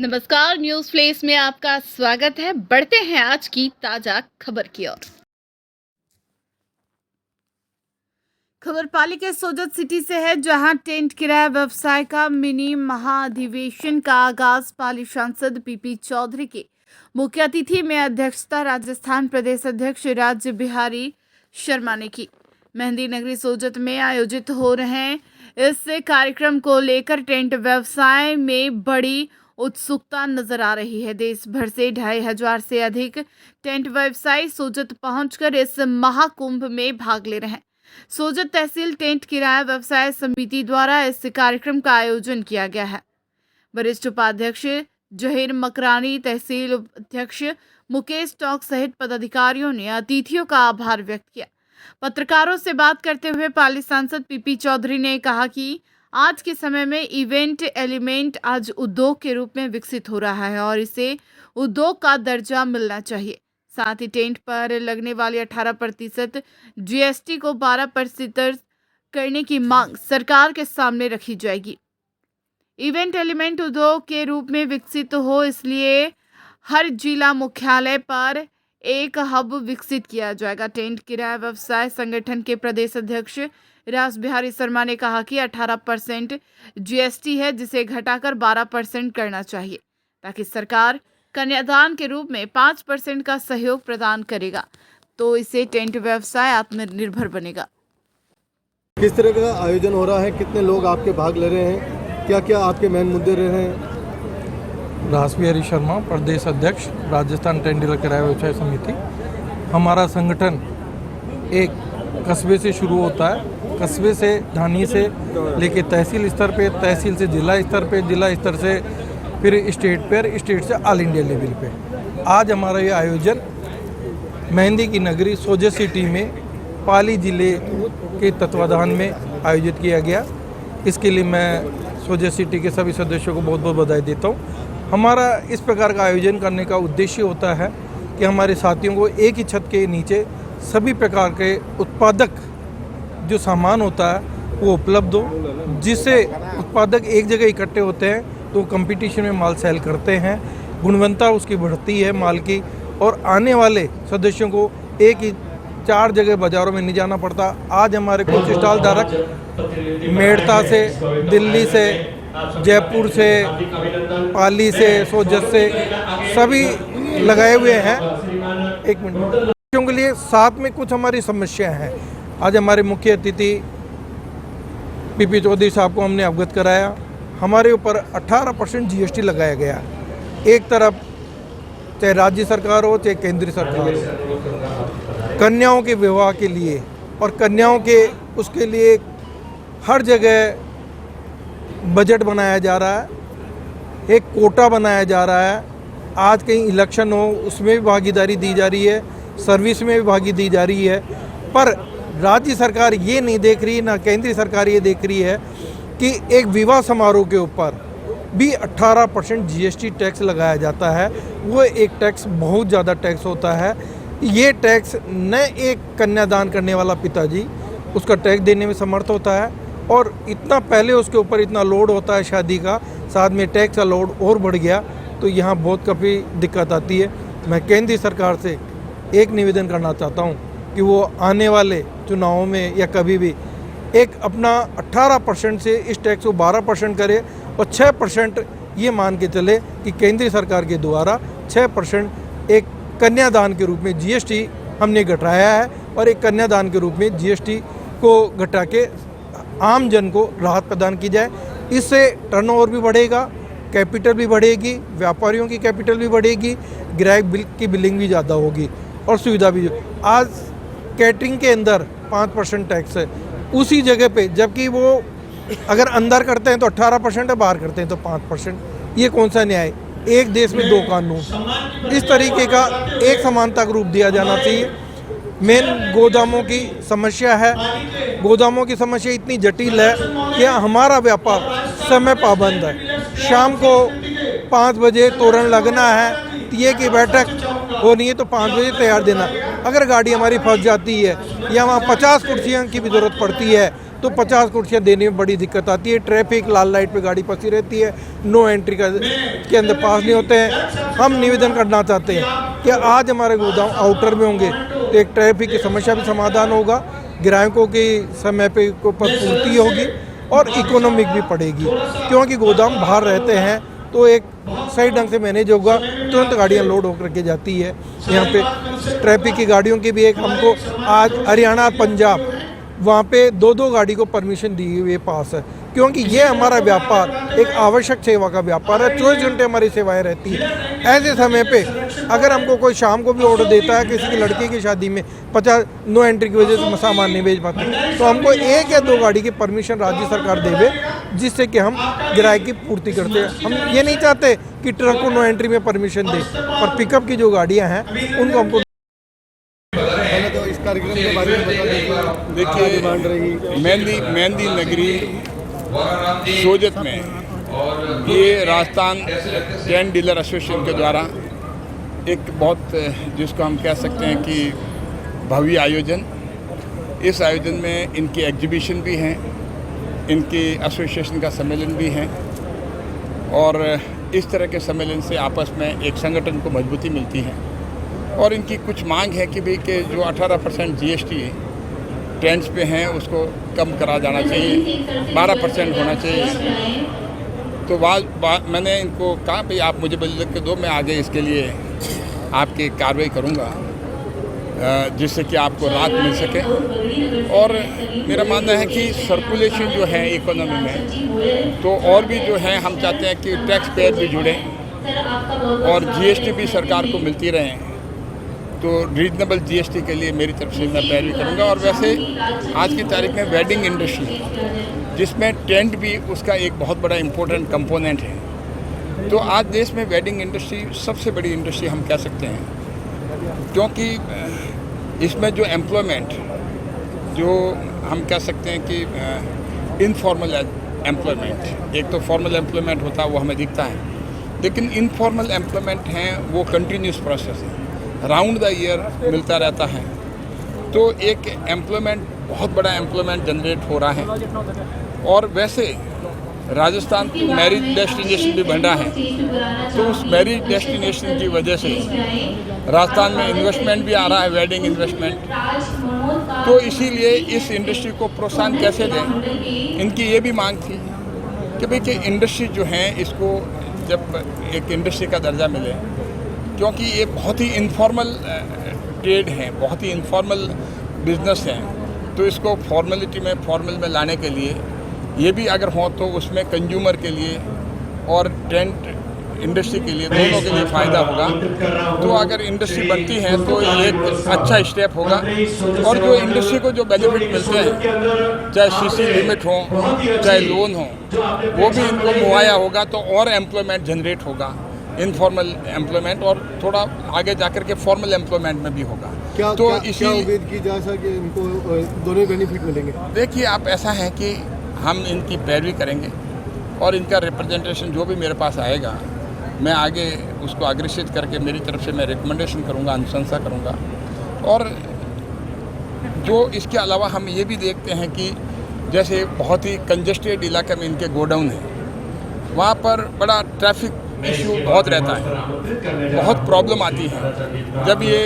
नमस्कार, news flesh में आपका स्वागत है। बढ़ते हैं आज की ताजा खबर की ओर। खबर पाली के सोजत सिटी से है, जहां टेंट किराया व्यवसाय का मिनी महाधिवेशन का आगाज पाली सांसद पीपी चौधरी के मुख्य अतिथि में अध्यक्षता राजस्थान प्रदेश अध्यक्ष राज्य बिहारी शर्मा ने की। मेहंदी नगरी सोजत में आयोजित हो रहे इस कार्यक्रम को लेकर टेंट व्यवसाय में बड़ी उत्सुकता नजर आ रही है। देश भर से 2500 से अधिक टेंट व्यवसायी सोजत पहुंचकर इस महाकुंभ में भाग ले रहे हैं। सोजत तहसील टेंट किराया व्यवसाय समिति द्वारा इस कार्यक्रम का आयोजन किया गया है। वरिष्ठ उपाध्यक्ष जहीर मकरानी, तहसील अध्यक्ष मुकेश टॉक सहित पदाधिकारियों ने अतिथियों का आभार व्यक्त किया। पत्रकारों से बात करते हुए पाली सांसद पीपी चौधरी ने कहा कि आज के समय में इवेंट एलिमेंट आज उद्योग के रूप में विकसित हो रहा है और इसे उद्योग का दर्जा मिलना चाहिए। साथ ही टेंट पर लगने वाली 18% जीएसटी को 12% करने की मांग सरकार के सामने रखी जाएगी। इवेंट एलिमेंट उद्योग के रूप में विकसित हो, इसलिए हर जिला मुख्यालय पर एक हब विकसित किया जाएगा। टेंट किराया व्यवसाय संगठन के प्रदेश अध्यक्ष राज बिहारी शर्मा ने कहा कि 18% जीएसटी है, जिसे घटाकर 12% करना चाहिए, ताकि सरकार कन्यादान के रूप में 5% का सहयोग प्रदान करेगा, तो इससे टेंट व्यवसाय आत्मनिर्भर बनेगा। किस तरह का आयोजन हो रहा है, कितने लोग आपके भाग ले रहे हैं, क्या क्या आपके मेन मुद्दे रह रहे हैं? राज बिहारी शर्मा, प्रदेश अध्यक्ष राजस्थान टेंट डीलर किराया व्यवसाय समिति। हमारा संगठन एक कस्बे से शुरू होता है, कस्बे से धानी से लेके तहसील स्तर पे, तहसील से जिला स्तर पे, जिला स्तर से फिर स्टेट पर, स्टेट से ऑल इंडिया लेवल पे। आज हमारा ये आयोजन मेहंदी की नगरी सोजत सिटी में पाली जिले के तत्वाधान में आयोजित किया गया। इसके लिए मैं सोजत सिटी के सभी सदस्यों को बहुत बहुत बधाई देता हूँ। हमारा इस प्रकार का आयोजन करने का उद्देश्य होता है कि हमारे साथियों को एक ही छत के नीचे सभी प्रकार के उत्पादक जो सामान होता है वो उपलब्ध हो, जिससे उत्पादक एक जगह इकट्ठे होते हैं तो कंपटीशन में माल सेल करते हैं, गुणवत्ता उसकी बढ़ती है माल की, और आने वाले सदस्यों को एक ही 4 जगह बाज़ारों में नहीं जाना पड़ता। आज हमारे कुछ स्टॉल धारक मेड़ता से, दिल्ली से, जयपुर से, पाली से, सोजत से सभी लगाए हुए हैं। एक मिनट के लिए साथ में कुछ हमारी समस्याएं हैं। आज हमारे मुख्य अतिथि पीपी चौधरी साहब को हमने अवगत कराया। हमारे ऊपर 18% जीएसटी लगाया गया। एक तरफ चाहे राज्य सरकार हो चाहे केंद्रीय सरकार हो, कन्याओं के विवाह के लिए और कन्याओं के उसके लिए हर जगह बजट बनाया जा रहा है, एक कोटा बनाया जा रहा है। आज कहीं इलेक्शन हो उसमें भी भागीदारी दी जा रही है, सर्विस में भी भागी दी जा रही है, पर राज्य सरकार ये नहीं देख रही, ना केंद्रीय सरकार ये देख रही है कि एक विवाह समारोह के ऊपर भी 18% जीएसटी टैक्स लगाया जाता है। वो एक टैक्स बहुत ज़्यादा टैक्स होता है। ये टैक्स न एक कन्यादान करने वाला पिताजी उसका टैक्स देने में समर्थ होता है, और इतना पहले उसके ऊपर इतना लोड होता है शादी का, साथ में टैक्स का लोड और बढ़ गया तो यहाँ बहुत काफ़ी दिक्कत आती है। मैं केंद्रीय सरकार से एक निवेदन करना चाहता हूँ कि वो आने वाले चुनावों में या कभी भी एक अपना 18% से इस टैक्स को 12% करे, और 6% ये मान के चले कि केंद्रीय सरकार के द्वारा 6% एक कन्यादान के रूप में जीएसटी हमने घटाया है, और एक कन्यादान के रूप में जीएसटी को घटा के आम जन को राहत प्रदान की जाए। इससे टर्नओवर भी बढ़ेगा, कैपिटल भी बढ़ेगी, व्यापारियों की कैपिटल भी बढ़ेगी, ग्राहक बिल की बिलिंग भी ज़्यादा होगी और सुविधा भी। आज कैटरिंग के अंदर 5% टैक्स है उसी जगह पे, जबकि वो अगर अंदर करते हैं तो 18% है, बाहर करते हैं तो 5%। ये कौन सा न्याय? एक देश में 2 कानून। इस तरीके का एक समानता का रूप दिया जाना चाहिए। मेन गोदामों की समस्या है। गोदामों की समस्या इतनी जटिल है कि हमारा व्यापार समय पाबंद है। शाम को 5 बजे तोरण लगना है, टीए की बैठक होनी है तो 5 बजे तैयार देना। अगर गाड़ी हमारी फंस जाती है या वहाँ 50 कुर्सियों की भी ज़रूरत पड़ती है तो 50 कुर्सियाँ देने में बड़ी दिक्कत आती है। ट्रैफिक, लाल लाइट पे गाड़ी फंसी रहती है, नो एंट्री के अंदर पास नहीं होते हैं। हम निवेदन करना चाहते हैं कि आज हमारे गोदाम आउटर में होंगे तो एक ट्रैफिक की समस्या भी समाधान होगा, ग्राहकों की समय पे को पूर्ति होगी और इकोनॉमिक भी पड़ेगी, क्योंकि गोदाम बाहर रहते हैं तो एक सही ढंग से मैनेज होगा, तुरंत गाड़ियाँ लोड होकर के जाती है। यहाँ पे ट्रैफिक की गाड़ियों की भी एक हमको आज हरियाणा और पंजाब वहाँ पे 2-2 गाड़ी को परमिशन दी हुई पास है, क्योंकि ये हमारा व्यापार एक आवश्यक सेवा का व्यापार है। 24 घंटे हमारी सेवाएं रहती है। ऐसे समय पे अगर हमको कोई शाम को भी ऑर्डर देता है किसी की लड़की की शादी में 50 नो एंट्री की वजह से सामान नहीं भेज पाते, तो हमको 1 या 2 गाड़ी की परमिशन राज्य सरकार देवे, जिससे कि हम ग्राहक की पूर्ति करते हैं। हम ये नहीं चाहते कि ट्रक को नो एंट्री में परमिशन दे, पर पिकअप की जो गाड़ियाँ हैं उनको हमको पहले तो इस कार्यक्रम के बारे में बता दीजिए। देखिए, डिमांड रही मेहंदी नगरी सोजत में ये राजस्थान टेंट डीलर एसोसिएशन के द्वारा एक बहुत, जिसको हम कह सकते हैं कि भव्य आयोजन, इस आयोजन में इनकी एग्जीबिशन भी हैं, इनकी एसोसिएशन का सम्मेलन भी है, और इस तरह के सम्मेलन से आपस में एक संगठन को मजबूती मिलती है। और इनकी कुछ मांग है कि भाई कि जो 18% GST टेंट्स पे हैं उसको कम करा जाना चाहिए, 12% होना चाहिए। तो मैंने इनको कहा भाई आप मुझे बल के दो, मैं आगे इसके लिए आपकी कार्रवाई करूँगा, जिससे कि आपको राहत मिल सके। और मेरा मानना है कि सर्कुलेशन जो है इकोनॉमी में, तो और भी जो है हम चाहते हैं कि टैक्स पेयर भी जुड़ें और GST भी सरकार को मिलती रहे, तो रीजनेबल GST के लिए मेरी तरफ से मैं पैरवी करूँगा। और वैसे आज की तारीख में वेडिंग इंडस्ट्री, जिसमें टेंट भी उसका एक बहुत बड़ा इम्पोर्टेंट कंपोनेंट है, तो आज देश में वेडिंग इंडस्ट्री सबसे बड़ी इंडस्ट्री हम कह सकते हैं, क्योंकि इसमें जो एम्प्लॉयमेंट, जो हम कह सकते हैं कि इनफॉर्मल एम्प्लॉयमेंट, एक तो फॉर्मल एम्प्लॉयमेंट होता है वो हमें दिखता है, लेकिन इनफॉर्मल एम्प्लॉयमेंट हैं वो कंटिन्यूस प्रोसेस है, राउंड द ईयर मिलता रहता है। तो एक एम्प्लॉयमेंट, बहुत बड़ा एम्प्लॉयमेंट जनरेट हो रहा है। और वैसे राजस्थान की मैरिज डेस्टिनेशन भी बन रहा है, तो उस मैरिज डेस्टिनेशन की वजह से राजस्थान में इन्वेस्टमेंट भी आ रहा है, वेडिंग इन्वेस्टमेंट। तो इसीलिए इस इंडस्ट्री को प्रोत्साहन कैसे दें, इनकी ये भी मांग थी कि भाई कि इंडस्ट्री जो है इसको जब एक इंडस्ट्री का दर्जा मिले, क्योंकि ये बहुत ही इनफॉर्मल ट्रेड है, बहुत ही इनफॉर्मल बिजनेस है, तो इसको फॉर्मेलिटी में फॉर्मल में लाने के लिए ये भी अगर हो तो उसमें कंज्यूमर के लिए और टेंट इंडस्ट्री के लिए, दोनों के लिए फ़ायदा होगा। तो अगर इंडस्ट्री बनती है तो एक अच्छा स्टेप होगा। और जो इंडस्ट्री को जो बेनिफिट मिलते हैं, चाहे CC लिमिट हो, चाहे लोन हो, वो भी इनको मुहैया होगा, तो और एम्प्लॉयमेंट जनरेट होगा, इनफॉर्मल एम्प्लॉयमेंट, और थोड़ा आगे जाकर के फॉर्मल एम्प्लॉयमेंट में भी होगा। तो क्या उम्मीद की जा सके कि इनको दोनों बेनिफिट मिलेंगे? देखिए, आप ऐसा है कि हम इनकी पैरवी करेंगे और इनका रिप्रेजेंटेशन जो भी मेरे पास आएगा, मैं आगे उसको अग्रेसित करके मेरी तरफ से मैं रिकमेंडेशन करूँगा, अनुशंसा करूँगा। और जो इसके अलावा हम ये भी देखते हैं कि जैसे बहुत ही कंजेस्टेड इलाके में इनके गोडाउन है, वहाँ पर बड़ा ट्रैफिक इशू बहुत रहता है, बहुत प्रॉब्लम आती है। जब ये